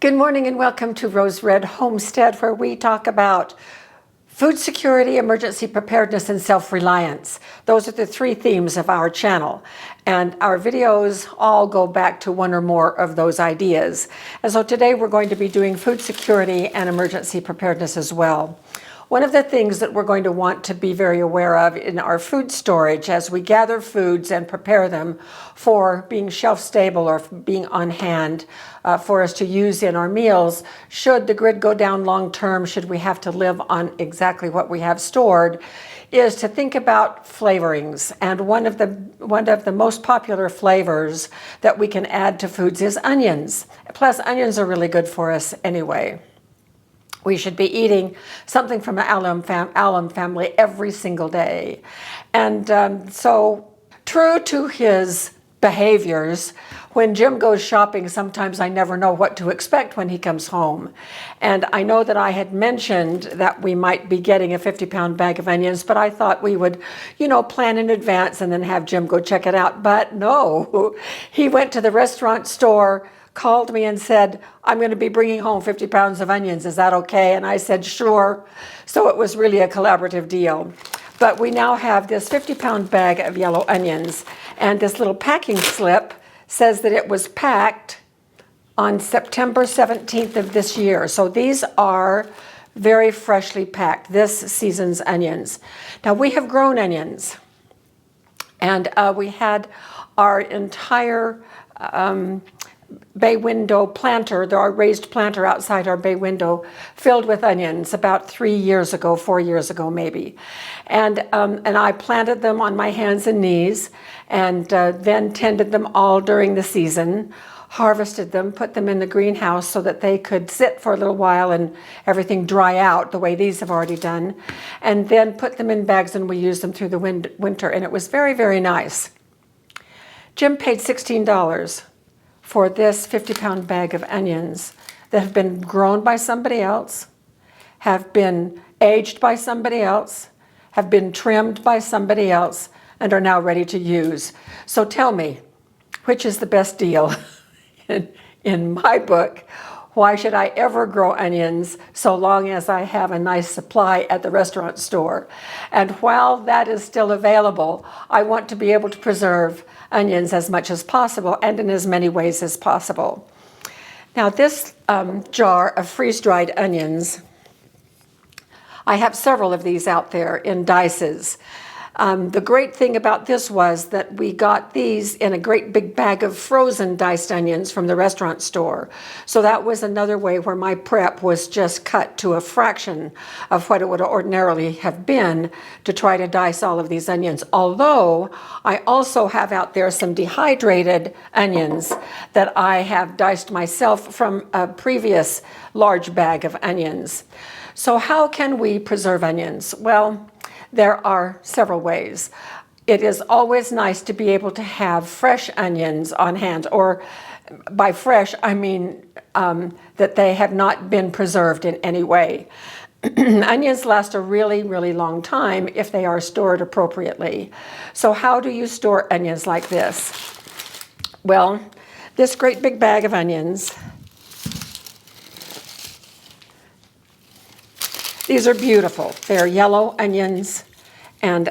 Good morning and welcome to Rose Red Homestead, where we talk about food security, emergency preparedness, and self-reliance. Those are the three themes of our channel. And our videos all go back to one or more of those ideas. And so today we're going to be doing food security and emergency preparedness as well. One of the things that we're going to want to be very aware of in our food storage as we gather foods and prepare them for being shelf stable or being on hand for us to use in our meals, should the grid go down long term, should we have to live on exactly what we have stored, is to think about flavorings. And one of the most popular flavors that we can add to foods is onions. Plus, onions are really good for us anyway. We should be eating something from the alum family every single day. And so, true to his behaviors, when Jim goes shopping, sometimes I never know what to expect when he comes home. And I know that I had mentioned that we might be getting a 50-pound bag of onions, but I thought we would, plan in advance and then have Jim go check it out. But no, he went to the restaurant store, called me and said, I'm going to be bringing home 50 pounds of onions. Is that okay? And I said, sure. So it was really a collaborative deal. But we now have this 50-pound bag of yellow onions, and this little packing slip says that it was packed on September 17th of this year. So these are very freshly packed, this season's onions. Now we have grown onions, and we had our entire bay window planter, our raised planter outside our bay window, filled with onions about 3 years ago, 4 years ago maybe. And I planted them on my hands and knees, and then tended them all during the season, harvested them, put them in the greenhouse so that they could sit for a little while and everything dry out the way these have already done, and then put them in bags, and we used them through the winter, and it was very, very nice. Jim paid $16 for this 50-pound bag of onions that have been grown by somebody else, have been aged by somebody else, have been trimmed by somebody else, and are now ready to use. So tell me, which is the best deal? In my book, why should I ever grow onions so long as I have a nice supply at the restaurant store? And while that is still available, I want to be able to preserve onions as much as possible and in as many ways as possible. Now this jar of freeze-dried onions, I have several of these out there in dices. The great thing about this was that we got these in a great big bag of frozen diced onions from the restaurant store. So that was another way where my prep was just cut to a fraction of what it would ordinarily have been to try to dice all of these onions. Although I also have out there some dehydrated onions that I have diced myself from a previous large bag of onions. So how can we preserve onions? Well, there are several ways. It is always nice to be able to have fresh onions on hand, or by fresh, I mean that they have not been preserved in any way. Onions last a really, really long time if they are stored appropriately. So how do you store onions like this? Well, this great big bag of onions, these are beautiful. They're yellow onions, and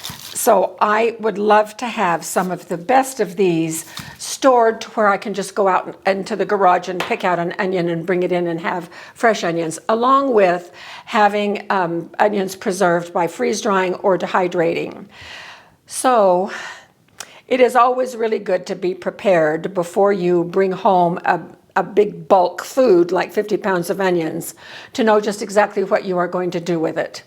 so I would love to have some of the best of these stored to where I can just go out into the garage and pick out an onion and bring it in and have fresh onions, along with having onions preserved by freeze drying or dehydrating. So it is always really good to be prepared before you bring home a big bulk food like 50 pounds of onions, to know just exactly what you are going to do with it.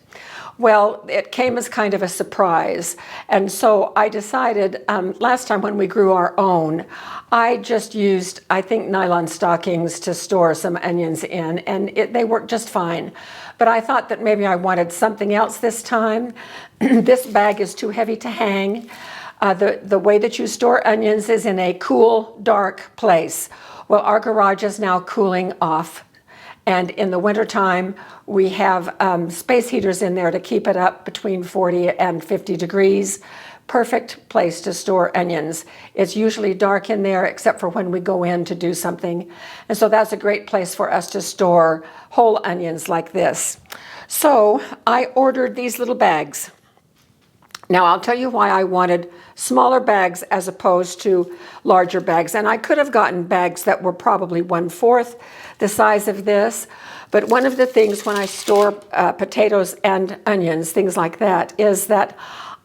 Well, it came as kind of a surprise. And so I decided last time when we grew our own, I just used, I think, nylon stockings to store some onions in, and they worked just fine. But I thought that maybe I wanted something else this time. This bag is too heavy to hang. The way that you store onions is in a cool, dark place. Well, our garage is now cooling off, and in the wintertime, we have space heaters in there to keep it up between 40 and 50 degrees. perfect place to store onions. It's usually dark in there except for when we go in to do something. And so that's a great place for us to store whole onions like this. So I ordered these little bags. Now I'll tell you why I wanted smaller bags as opposed to larger bags. And I could have gotten bags that were probably 1/4 the size of this. But one of the things when I store potatoes and onions, things like that, is that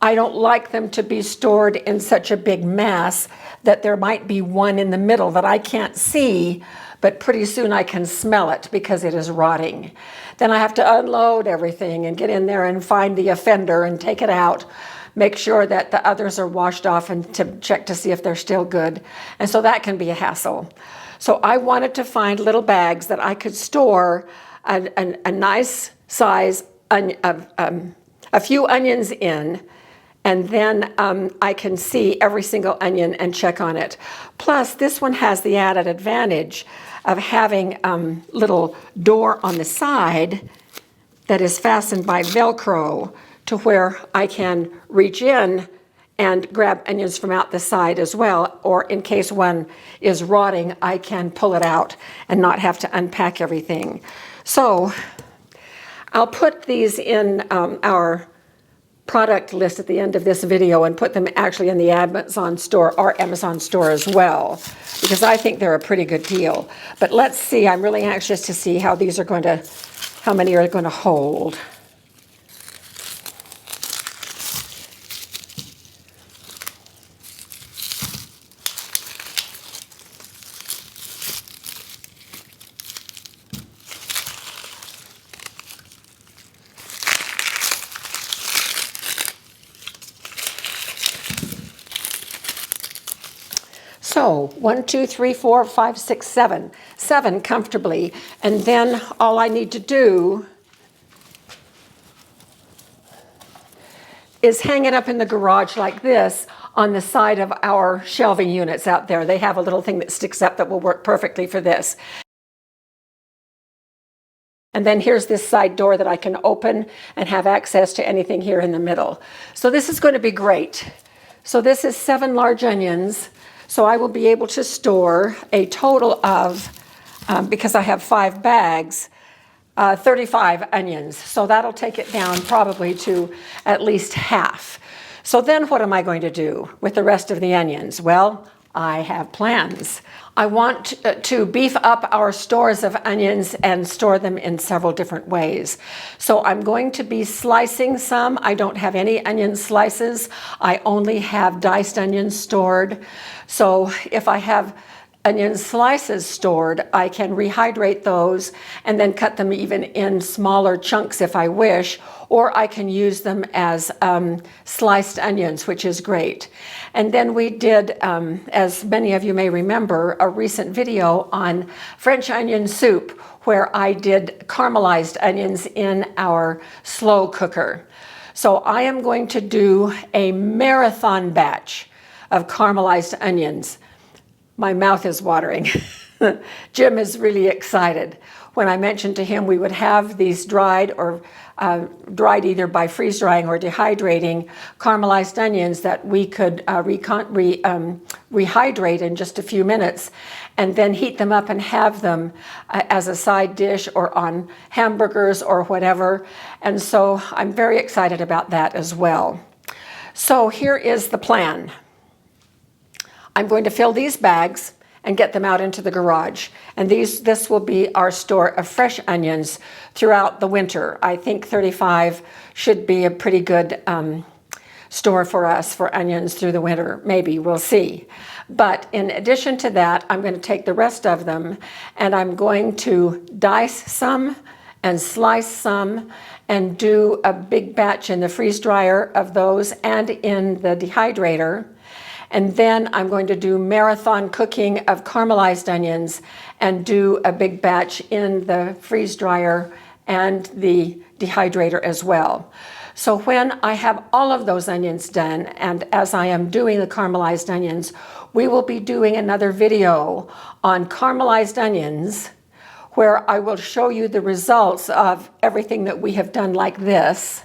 I don't like them to be stored in such a big mass that there might be one in the middle that I can't see, but pretty soon I can smell it because it is rotting. Then I have to unload everything and get in there and find the offender and take it out, make sure that the others are washed off and to check to see if they're still good. And so that can be a hassle. So I wanted to find little bags that I could store a nice size, a few onions in, and then I can see every single onion and check on it. Plus, this one has the added advantage of having little door on the side that is fastened by Velcro to where I can reach in and grab onions from out the side as well, or in case one is rotting, I can pull it out and not have to unpack everything. So I'll put these in our product list at the end of this video and put them actually in the Amazon store or Amazon store as well, because I think they're a pretty good deal. But let's see, I'm really anxious to see how these are going to, how many are going to hold. So 1, 2, 3, 4, 5, 6, 7. 7 comfortably. And then all I need to do is hang it up in the garage like this on the side of our shelving units out there. They have a little thing that sticks up that will work perfectly for this. And then here's this side door that I can open and have access to anything here in the middle. So this is going to be great. So this is 7 large onions. So I will be able to store a total of, because I have 5 bags, 35 onions. So that'll take it down probably to at least half. So then what am I going to do with the rest of the onions? Well, I have plans. I want to beef up our stores of onions and store them in several different ways. So I'm going to be slicing some. I don't have any onion slices. I only have diced onions stored. So if I have onion slices stored, I can rehydrate those and then cut them even in smaller chunks if I wish, or I can use them as sliced onions, which is great. And then we did, as many of you may remember, a recent video on French onion soup where I did caramelized onions in our slow cooker. So I am going to do a marathon batch of caramelized onions. My mouth is watering. Jim is really excited. When I mentioned to him we would have these dried or dried either by freeze drying or dehydrating caramelized onions that we could rehydrate in just a few minutes and then heat them up and have them as a side dish or on hamburgers or whatever. And so I'm very excited about that as well. So here is the plan. I'm going to fill these bags and get them out into the garage. And this will be our store of fresh onions throughout the winter. I think 35 should be a pretty good store for us for onions through the winter. Maybe, we'll see. But in addition to that, I'm going to take the rest of them and I'm going to dice some and slice some and do a big batch in the freeze dryer of those and in the dehydrator. And then I'm going to do marathon cooking of caramelized onions and do a big batch in the freeze dryer and the dehydrator as well. So when I have all of those onions done, and as I am doing the caramelized onions, we will be doing another video on caramelized onions where I will show you the results of everything that we have done like this.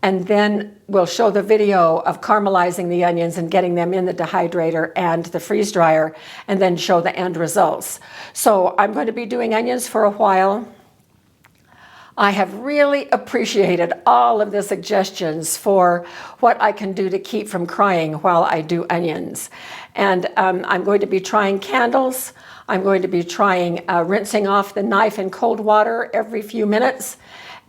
and then we'll show the video of caramelizing the onions and getting them in the dehydrator and the freeze dryer, and then show the end results. So I'm going to be doing onions for a while. I have really appreciated all of the suggestions for what I can do to keep from crying while I do onions. And I'm going to be trying candles. I'm going to be trying rinsing off the knife in cold water every few minutes,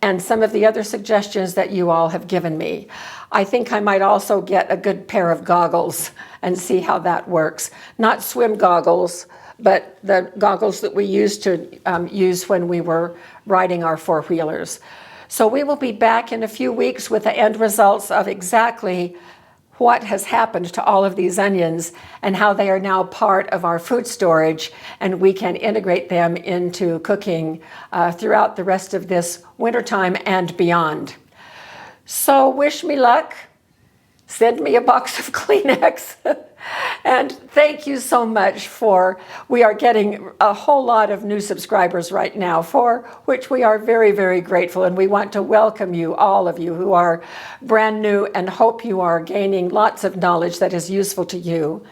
and some of the other suggestions that you all have given me. I think I might also get a good pair of goggles and see how that works. Not swim goggles, but the goggles that we used to use when we were riding our four-wheelers. So we will be back in a few weeks with the end results of exactly what has happened to all of these onions and how they are now part of our food storage, and we can integrate them into cooking throughout the rest of this wintertime and beyond. So wish me luck. Send me a box of Kleenex. And thank you so much we are getting a whole lot of new subscribers right now, for which we are very, very grateful. And we want to welcome you, all of you who are brand new, and hope you are gaining lots of knowledge that is useful to you.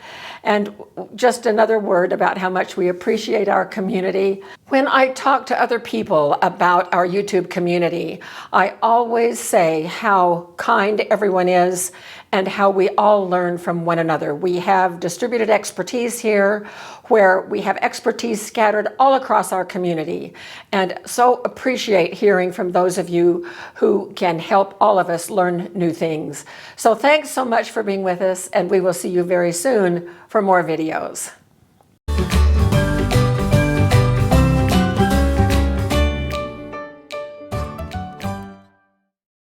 And just another word about how much we appreciate our community. When I talk to other people about our YouTube community, I always say how kind everyone is and how we all learn from one another. We have distributed expertise here, where we have expertise scattered all across our community, and so appreciate hearing from those of you who can help all of us learn new things. So thanks so much for being with us, and we will see you very soon for more videos.